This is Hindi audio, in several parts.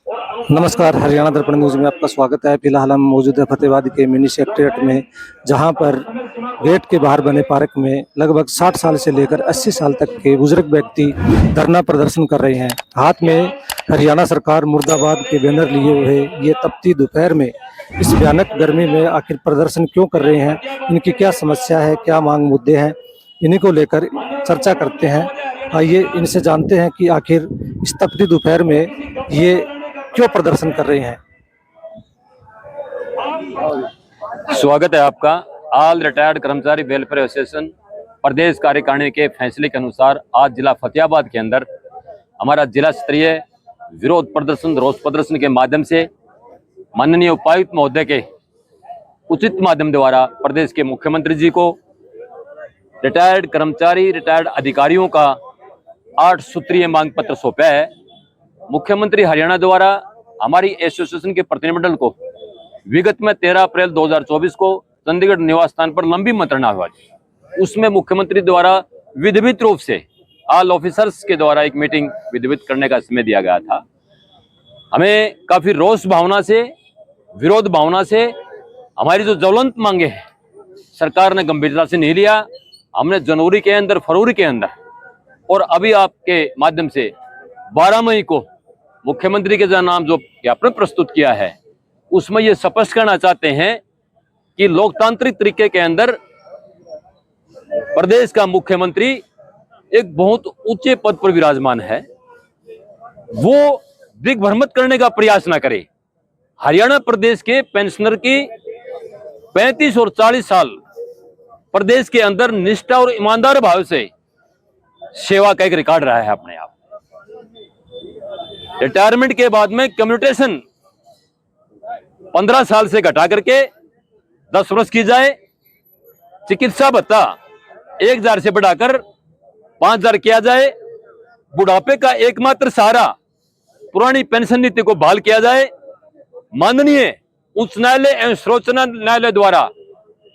नमस्कार, हरियाणा दर्पण न्यूज़ में आपका स्वागत है। फिलहाल हम मौजूद है फतेहाबाद के मिनी सेक्रेटेरिएट में, जहां पर गेट के बाहर बने पार्क में लगभग 60 साल से लेकर 80 साल तक के बुजुर्ग व्यक्ति धरना प्रदर्शन कर रहे हैं। हाथ में हरियाणा सरकार मुर्दाबाद के बैनर लिए हुए ये तपती दोपहर में इस भयानक गर्मी में आखिर प्रदर्शन क्यों कर रहे हैं, इनकी क्या समस्या है, क्या मांग मुद्दे हैं, इन्हीं को लेकर चर्चा करते हैं। आइए इनसे जानते हैं कि आखिर इस तपती दोपहर में ये क्यों प्रदर्शन कर रहे हैं। स्वागत है आपका। ऑल रिटायर्ड कर्मचारी वेलफेयर एसोसिएशन प्रदेश कार्यकारिणी के फैसले के अनुसार आज जिला फतेहाबाद के अंदर हमारा जिला स्तरीय विरोध प्रदर्शन, रोष प्रदर्शन के माध्यम से माननीय उपायुक्त महोदय के उचित माध्यम द्वारा प्रदेश के मुख्यमंत्री जी को रिटायर्ड कर्मचारी, रिटायर्ड अधिकारियों का 8 सूत्रीय मांग पत्र सौंपा है। मुख्यमंत्री हरियाणा द्वारा हमारी एसोसिएशन के प्रतिनिधिमंडल को विगत में 13 अप्रैल 2024 को चंडीगढ़ निवास स्थान पर लंबी मंत्रणा हुआ, उसमें मुख्यमंत्री द्वारा विधिवत रूप से ऑल ऑफिसर्स के द्वारा एक मीटिंग विधिवत करने का समय दिया गया था। हमें काफी रोष भावना से, विरोध भावना से हमारी जो ज्वलंत मांगे हैं सरकार ने गंभीरता से नहीं लिया। हमने जनवरी के अंदर, फरवरी के अंदर और अभी आपके माध्यम से 12 मई को मुख्यमंत्री के नाम जो ज्ञापन प्रस्तुत किया है, उसमें ये स्पष्ट करना चाहते हैं कि लोकतांत्रिक तरीके के अंदर प्रदेश का मुख्यमंत्री एक बहुत ऊंचे पद पर विराजमान है, वो दिग्भ्रमित करने का प्रयास ना करे। हरियाणा प्रदेश के पेंशनर की 35 और 40 साल प्रदेश के अंदर निष्ठा और ईमानदार भाव से सेवा का एक रिकॉर्ड रहा है अपने आप। रिटायरमेंट के बाद में कम्यूटेशन 15 साल से घटा करके 10 वर्ष की जाए, चिकित्सा भत्ता 1000 से बढ़ाकर 5000 किया जाए, बुढ़ापे का एकमात्र सहारा पुरानी पेंशन नीति को बहाल किया जाए, माननीय उच्च न्यायालय एवं सर्वोच्च न्यायालय द्वारा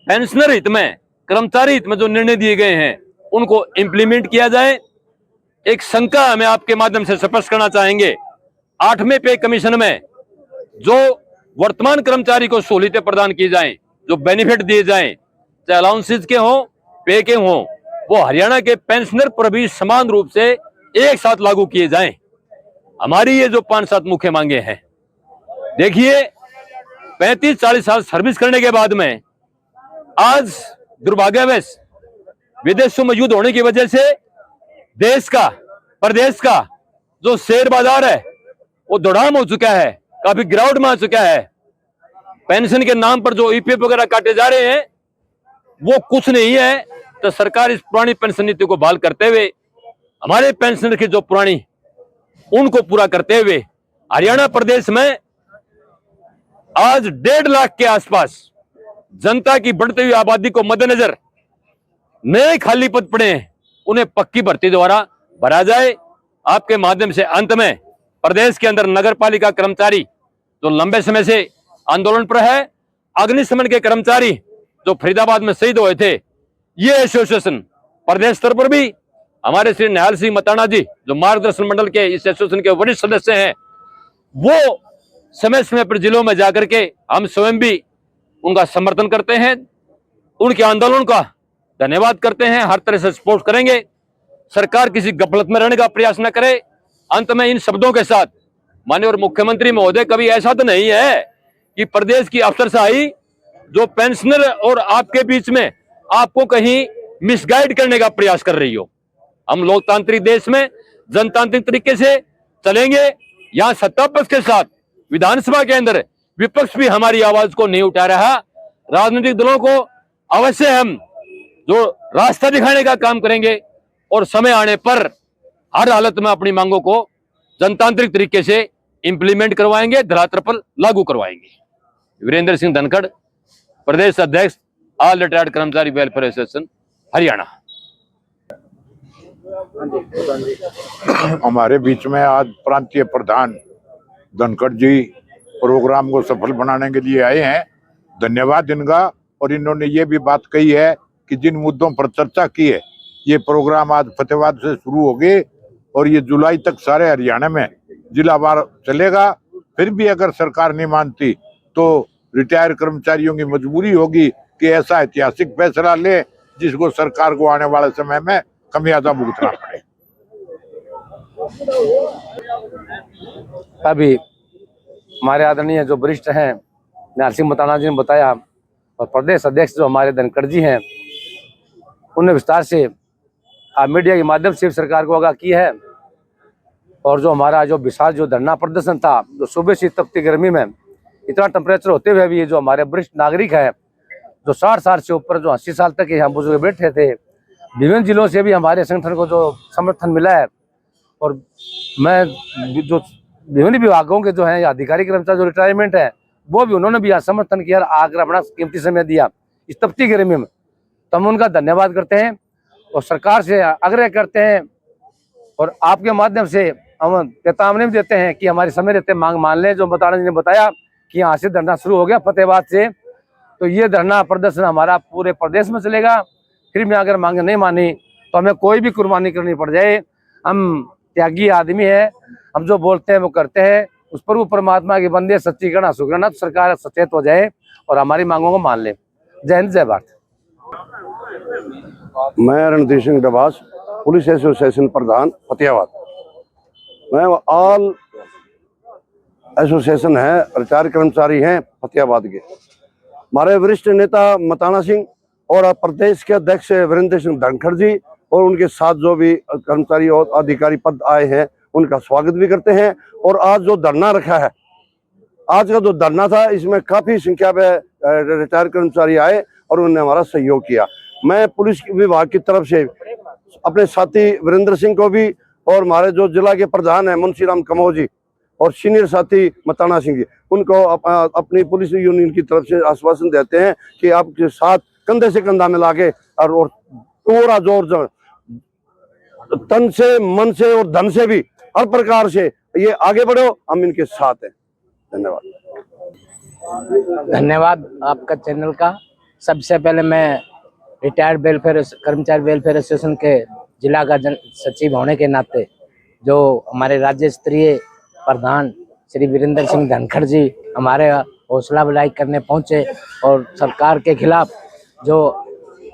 पेंशनर हित में, कर्मचारी हित में जो निर्णय दिए गए हैं उनको इंप्लीमेंट किया जाए। एक शंका हमें आपके माध्यम से स्पष्ट करना चाहेंगे, 8वें पे कमीशन में जो वर्तमान कर्मचारी को सहूलियतें प्रदान की जाएं, जो बेनिफिट दिए जाएं, चाहे अलाउंसेस के हों, पे के हों, वो हरियाणा के पेंशनर पर भी समान रूप से एक साथ लागू किए जाएं। हमारी ये जो 5-7 मुख्य मांगे हैं, देखिए 35-40 साल सर्विस करने के बाद में आज दुर्भाग्यवश विदेशों में युद्ध होने की वजह से देश का, प्रदेश का जो शेयर बाजार है वो दौड़ाम हो चुका है, काफी गिरावट में आ चुका है। पेंशन के नाम पर जो ईपीएफ वगैरह काटे जा रहे हैं वो कुछ नहीं है। तो सरकार इस पुरानी पेंशन नीति को बहाल करते हुए हमारे पेंशनर की जो पुरानी, उनको पूरा करते हुए हरियाणा प्रदेश में आज 1.5 लाख के आसपास जनता की बढ़ती हुई आबादी को मद्देनजर नए खाली पद पड़े हैं, उन्हें पक्की भर्ती द्वारा भरा जाए। आपके माध्यम से अंत में प्रदेश के अंदर नगर पालिका कर्मचारी जो लंबे समय से आंदोलन पर है, अग्निशमन के कर्मचारी जो फरीदाबाद में शहीद हुए थे, ये एसोसिएशन प्रदेश स्तर पर भी हमारे श्री निहाल सिंह मताना जी जो मार्गदर्शन मंडल के इस एसोसिएशन के वरिष्ठ सदस्य हैं, वो समय समय पर जिलों में जाकर के हम स्वयं भी उनका समर्थन करते हैं, उनके आंदोलन का धन्यवाद करते हैं, हर तरह से सपोर्ट करेंगे। सरकार किसी गफलत में रहने का प्रयास न करे। अंत में इन शब्दों के साथ माननीय मुख्यमंत्री महोदय, कभी ऐसा तो नहीं है कि प्रदेश की अफसरशाही जो पेंशनर और आपके बीच में आपको कहीं मिसगाइड करने का प्रयास कर रही हो। हम लोकतांत्रिक देश में जनतांत्रिक तरीके से चलेंगे। यहाँ सत्ता पक्ष के साथ विधानसभा के अंदर विपक्ष भी हमारी आवाज को नहीं उठा रहा। राजनीतिक दलों को अवश्य हम जो रास्ता दिखाने का काम करेंगे और समय आने पर हर हालत में अपनी मांगों को जनतांत्रिक तरीके से इंप्लीमेंट करवाएंगे, धरातल पर लागू करवाएंगे। वीरेंद्र सिंह धनखड़, प्रदेश अध्यक्ष, ऑल रिटायर्ड कर्मचारी वेलफेयर एसोसिएशन, हरियाणा। हमारे बीच में आज प्रांतीय प्रधान धनखड़ जी प्रोग्राम को सफल बनाने के लिए आए हैं, धन्यवाद इनका। और इन्होंने ये भी बात कही है कि जिन मुद्दों पर चर्चा की है, ये प्रोग्राम आज फतेहाबाद से शुरू हो गए और ये जुलाई तक सारे हरियाणा में जिलावार चलेगा। फिर भी अगर सरकार नहीं मानती तो रिटायर कर्मचारियों की मजबूरी होगी कि ऐसा ऐतिहासिक फैसला ले जिसको सरकार को आने वाले समय में खमियाजा भुगतना पड़े। अभी हमारे आदरणीय जो वरिष्ठ हैं निहाल सिंह मताना जी ने बताया, और प्रदेश अध्यक्ष जो हमारे धनखड़ जी हैं उन्होंने विस्तार से मीडिया के माध्यम से सरकार को आगाह की है। और जो हमारा जो विशाल जो धरना प्रदर्शन था, जो सुबह से तपती गर्मी में इतना टेम्परेचर होते हुए भी जो हमारे वरिष्ठ नागरिक है जो 60 साल से ऊपर जो 80 साल तक यहाँ बुजुर्ग बैठे थे, विभिन्न जिलों से भी हमारे संगठन को जो समर्थन मिला है। और मैं जो विभिन्न विभागों के जो है अधिकारी कर्मचारी जो रिटायरमेंट है वो भी उन्होंने भी यहाँ समर्थन किया, आकर अपना कीमती समय दिया इस तपती गर्मी में, तो हम उनका धन्यवाद करते हैं और सरकार से आग्रह करते हैं और आपके माध्यम से हम चेतावनी भी देते हैं कि हमारी समय रहते मांग मान लें। जो मताना जी ने बताया कि यहाँ से धरना शुरू हो गया फतेहाबाद से, तो ये धरना प्रदर्शन हमारा पूरे प्रदेश में चलेगा। फिर भी अगर मांग नहीं मानी तो हमें कोई भी कुर्बानी करनी पड़ जाए, हम त्यागी आदमी है, हम जो बोलते हैं वो करते हैं। उस पर वो परमात्मा के बंदे सच्ची करना सुगरना, तो सरकार सचेत हो जाए और हमारी मांगों को मान ले। जय हिंद जय भारत। मैं रणधीर सिंह डबास, पुलिस एसोसिएशन प्रधान फतेहाबाद। मैं ऑल एसोसिएशन है, रिटायर कर्मचारी हैं फतेहाबाद के। हमारे वरिष्ठ नेता मताना सिंह और प्रदेश के अध्यक्ष वीरेंद्र सिंह धनखड़ जी और उनके साथ जो भी कर्मचारी और अधिकारी पद आए हैं उनका स्वागत भी करते हैं। और आज जो धरना रखा है, आज का जो धरना था इसमें काफी संख्या में रिटायर कर्मचारी आए और उन्होंने हमारा सहयोग किया। मैं पुलिस विभाग की तरफ से अपने साथी वीरेंद्र सिंह को भी और हमारे जो जिला के प्रधान हैं मुंशी राम कमोह जी और सीनियर साथी मताना सिंह जी, उनको अपनी पुलिस यूनियन की तरफ से आश्वासन देते हैं कि आपके साथ कंधे से कंधा मिला के और पूरा जोर तन से, मन से और धन से भी हर प्रकार से ये आगे बढ़ो, हम इनके साथ हैं। धन्यवाद। धन्यवाद आपका चैनल का। सबसे पहले मैं रिटायर्ड वेलफेयर कर्मचारी वेलफेयर एसोसिएशन के जिला का सचिव होने के नाते जो हमारे राज्य स्तरीय प्रधान श्री वीरेंद्र सिंह धनखड़ जी हमारे हौसला अफजाई करने पहुंचे और सरकार के खिलाफ जो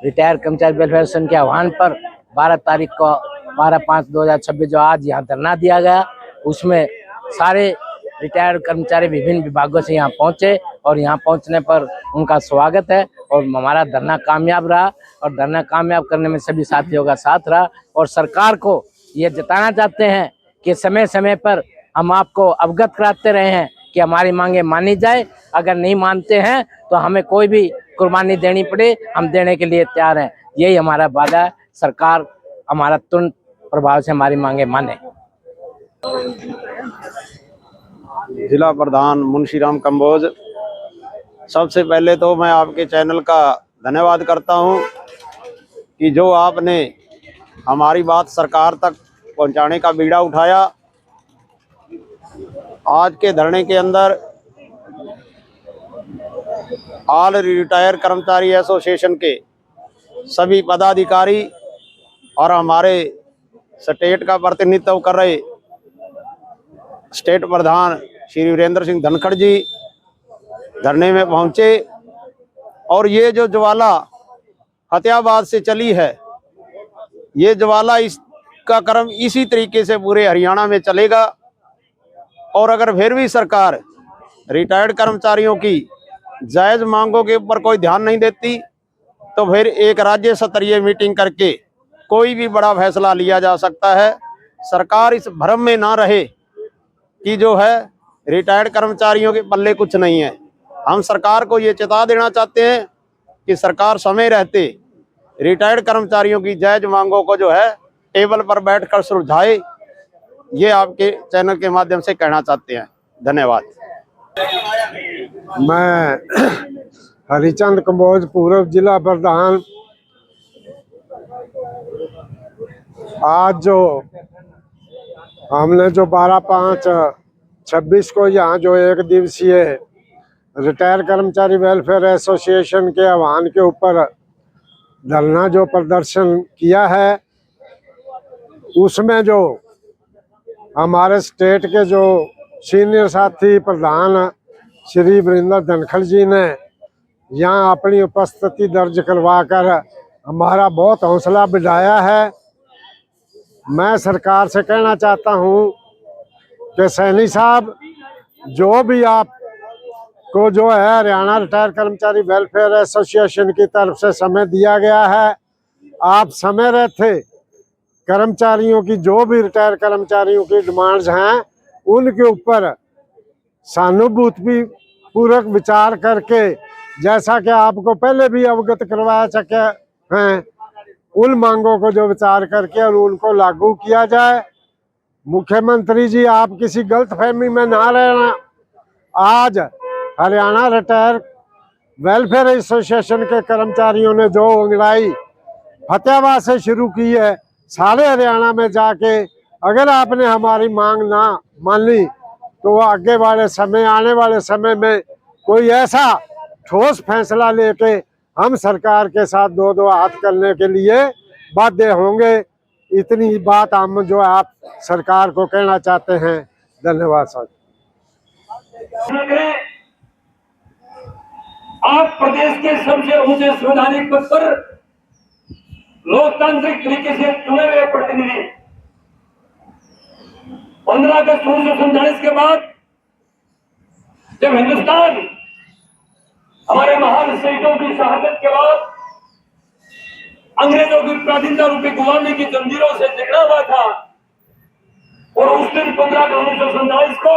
रिटायर्ड कर्मचारी वेलफेयर एसोसिएशन के आह्वान पर 12 तारीख को 12/5/2026 जो आज यहाँ धरना दिया गया, उसमें सारे रिटायर्ड कर्मचारी विभिन्न विभागों से यहाँ पहुंचे और यहाँ पहुंचने पर उनका स्वागत है और हमारा धरना कामयाब रहा और धरना कामयाब करने में सभी साथियों का साथ रहा। और सरकार को ये जताना चाहते हैं कि समय समय पर हम आपको अवगत कराते रहे हैं कि हमारी मांगे मानी जाए, अगर नहीं मानते हैं तो हमें कोई भी कुर्बानी देनी पड़े, हम देने के लिए तैयार हैं। यही हमारा वादा है, सरकार हमारा तुरंत प्रभाव से हमारी मांगे माने। जिला प्रधान मुंशी राम कंबोज। सबसे पहले तो मैं आपके चैनल का धन्यवाद करता हूं कि जो आपने हमारी बात सरकार तक पहुंचाने का बीड़ा उठाया। आज के धरने के अंदर ऑल रिटायर कर्मचारी एसोसिएशन के सभी पदाधिकारी और हमारे स्टेट का प्रतिनिधित्व कर रहे स्टेट प्रधान श्री वीरेंद्र सिंह धनखड़ जी धरने में पहुंचे। और ये जो ज्वाला फतेहाबाद से चली है, ये ज्वाला इसका क्रम इसी तरीके से पूरे हरियाणा में चलेगा। और अगर फिर भी सरकार रिटायर्ड कर्मचारियों की जायज़ मांगों के ऊपर कोई ध्यान नहीं देती तो फिर एक राज्य स्तरीय मीटिंग करके कोई भी बड़ा फैसला लिया जा सकता है। सरकार इस भ्रम में ना रहे कि जो है रिटायर्ड कर्मचारियों के पल्ले कुछ नहीं है। हम सरकार को ये चेता देना चाहते हैं कि सरकार समय रहते रिटायर्ड कर्मचारियों की जायज मांगों को जो है टेबल पर बैठकर सुलझाए। ये आपके चैनल के माध्यम से कहना चाहते हैं। धन्यवाद। मैं हरिचंद कंबोज, पूर्व जिला प्रधान। आज जो हमने जो 12/5/26 को यहाँ जो एक दिवसीय रिटायर कर्मचारी वेलफेयर एसोसिएशन के आह्वान के ऊपर धरना जो प्रदर्शन किया है, उसमें जो हमारे स्टेट के जो सीनियर साथी प्रधान श्री वीरेंद्र धनखड़ जी ने यहाँ अपनी उपस्थिति दर्ज करवाकर हमारा बहुत हौसला बढ़ाया है। मैं सरकार से कहना चाहता हूँ कि सैनी साहब, जो भी आप को जो है हरियाणा रिटायर कर्मचारी वेलफेयर एसोसिएशन की तरफ से समय दिया गया है, आप समय रहते कर्मचारियों की, जो भी रिटायर कर्मचारियों की डिमांड्स हैं, उनके ऊपर सहानुभूति पूर्वक विचार करके, जैसा कि आपको पहले भी अवगत करवाया सके हैं, उन मांगों को जो विचार करके और उनको लागू किया जाए। मुख्यमंत्री जी, आप किसी गलतफहमी में ना रहना। आज हरियाणा रिटायर वेलफेयर एसोसिएशन के कर्मचारियों ने जो अंगड़ाई फतेहाबाद से शुरू की है, सारे हरियाणा में जाके अगर आपने हमारी मांग ना मानी तो आगे वाले समय, आने वाले समय में कोई ऐसा ठोस फैसला लेके हम सरकार के साथ दो दो हाथ करने के लिए बाध्य होंगे। इतनी बात हम जो आप सरकार को कहना चाहते हैं। धन्यवाद सर। आप प्रदेश के सबसे ऊंचे संवैधानिक पद पर लोकतांत्रिक तरीके से चुने हुए प्रतिनिधि 15 अगस्त 1947 के बाद जब हिंदुस्तान हमारे महान शहीदों की शहादत के बाद अंग्रेजों की पराधीनता रूपी गुलामी की जंजीरों से जकड़ा हुआ था, और उस दिन 15 अगस्त 1947 को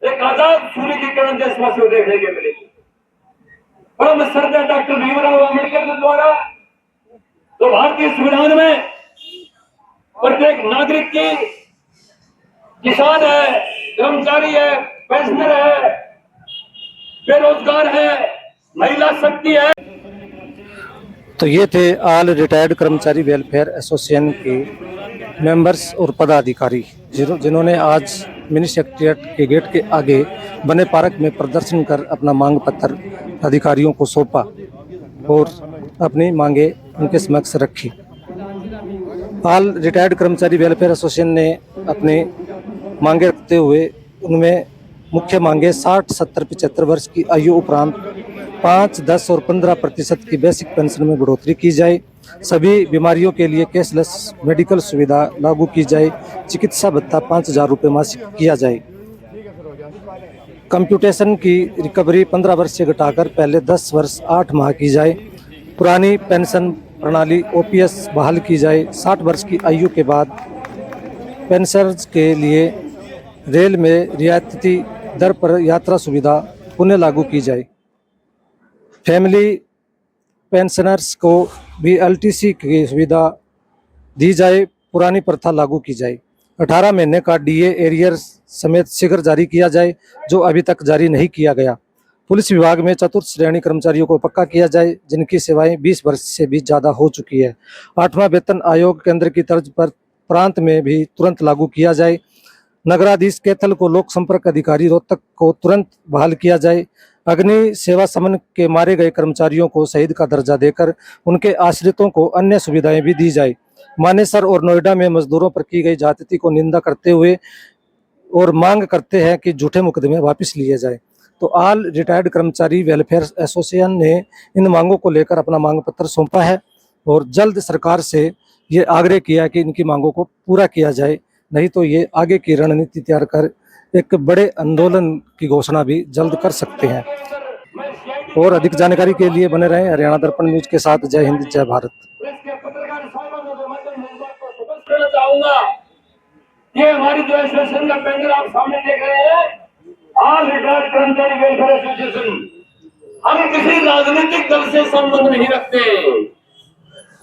एक आजाद सूर्य की किरण देशवासियों देखने के मिली। परम श्रद्धेय डॉक्टर भीमराव अम्बेडकर के द्वारा तो भारतीय संविधान में प्रत्येक नागरिक की, किसान है, कर्मचारी है, पेंशनर है, बेरोजगार है, महिला शक्ति है। तो ये थे ऑल रिटायर्ड कर्मचारी वेलफेयर एसोसिएशन के मेंबर्स और पदाधिकारी जिन्होंने आज मिनी सेक्रेटेरिएट के गेट के आगे बने पार्क में प्रदर्शन कर अपना मांग पत्र अधिकारियों को सौंपा और अपनी मांगे उनके समक्ष रखी। ऑल रिटायर्ड कर्मचारी वेलफेयर एसोसिएशन ने अपने मांगे रखते हुए उनमें मुख्य मांगे 60, 70, 75 वर्ष की आयु उपरांत 5, 10 और 15% की बेसिक पेंशन में बढ़ोतरी की जाए, सभी बीमारियों के लिए कैशलेस मेडिकल सुविधा लागू की जाए, चिकित्सा भत्ता 5,000 रुपये मासिक किया जाए, कंप्यूटेशन की रिकवरी 15 वर्ष से घटाकर पहले 10 वर्ष 8 माह की जाए, पुरानी पेंशन प्रणाली ओपीएस बहाल की जाए, 60 वर्ष की आयु के बाद पेंशनर्स के लिए रेल में रियायती दर पर यात्रा सुविधा पुनः लागू की जाए, फैमिली पेंशनर्स को भी एलटीसी की सुविधा दी जाए, पुरानी प्रथा लागू की जाए, 18 महीने का डीए एरियर समेत शीघ्र जारी किया जाए जो अभी तक जारी नहीं किया गया, पुलिस विभाग में चतुर्थ श्रेणी कर्मचारियों को पक्का किया जाए जिनकी सेवाएं 20 वर्ष से भी ज़्यादा हो चुकी है, 8वां वेतन आयोग केंद्र की तर्ज पर प्रांत में भी तुरंत लागू किया जाए, नगराधीश कैथल को लोक संपर्क अधिकारी रोहतक को तुरंत बहाल किया जाए, अग्नि सेवा समन के मारे गए कर्मचारियों को शहीद का दर्जा देकर उनके आश्रितों को अन्य सुविधाएं भी दी जाए, मानेसर और नोएडा में मजदूरों पर की गई ज्यादती को निंदा करते हुए और मांग करते हैं कि झूठे मुकदमे वापस लिए जाए। तो ऑल रिटायर्ड कर्मचारी वेलफेयर एसोसिएशन ने इन मांगों को लेकर अपना मांग पत्र सौंपा है और जल्द सरकार से ये आग्रह किया कि इनकी मांगों को पूरा किया जाए, नहीं तो ये आगे की रणनीति तैयार कर एक बड़े आंदोलन की घोषणा भी जल्द कर सकते हैं। और अधिक जानकारी के लिए बने रहें हरियाणा दर्पण न्यूज के साथ। जय हिंद, जय भारत। ये हमारी जो एसोसिएशन का पैनल आप सामने देख रहे हैं, ऑल रिटायर्ड कर्मचारी वेलफेयर एसोसिएशन, हम किसी राजनीतिक दल से संबंध नहीं रखते,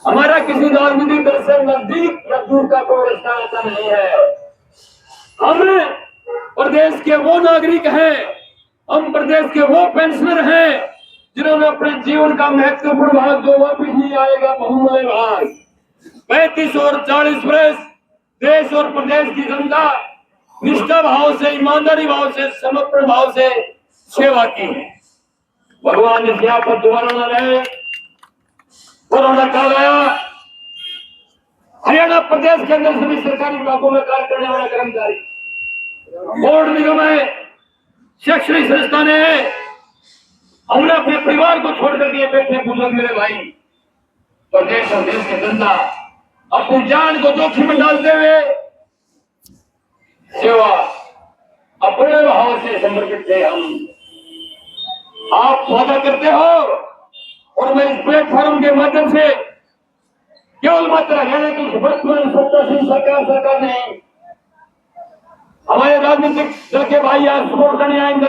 हमारा किसी राजनीतिक दल से नजदीक या दूर का कोई रिश्ता नहीं है। हम प्रदेश के वो नागरिक हैं, हम प्रदेश के वो पेंशनर हैं जिन्होंने अपने जीवन का महत्वपूर्ण भाग जो वापिस नहीं आएगा, बहुमूल्य भाग 35 और 40 वर्ष देश और प्रदेश की जनता निष्ठा भाव से, ईमानदारी भाव से, समर्पण भाव से सेवा की है। भगवान इस पर दोबारा न रहे। कोरोना काल आया, हरियाणा प्रदेश के अंदर सभी सरकारी विभागों में कार्य करने वाले कर्मचारी बोर्ड निगम है, शैक्षणिक संस्थान है, हमने अपने परिवार को छोड़कर दिए बैठे बुजुर्ग मेरे भाई, तो देश और देश की जनता अपनी जान को जोखिम में डालते हुए सेवा अपने भाव से समर्पित थे हम। आप वादा करते हो और मैं इस प्लेटफॉर्म के माध्यम से केवल मात्र हरियाणा की वर्तमान सत्ता सिंह सरकार नहीं, हमारे राजनीतिक दल के भाई आज सपोर्ट करने आएंगे।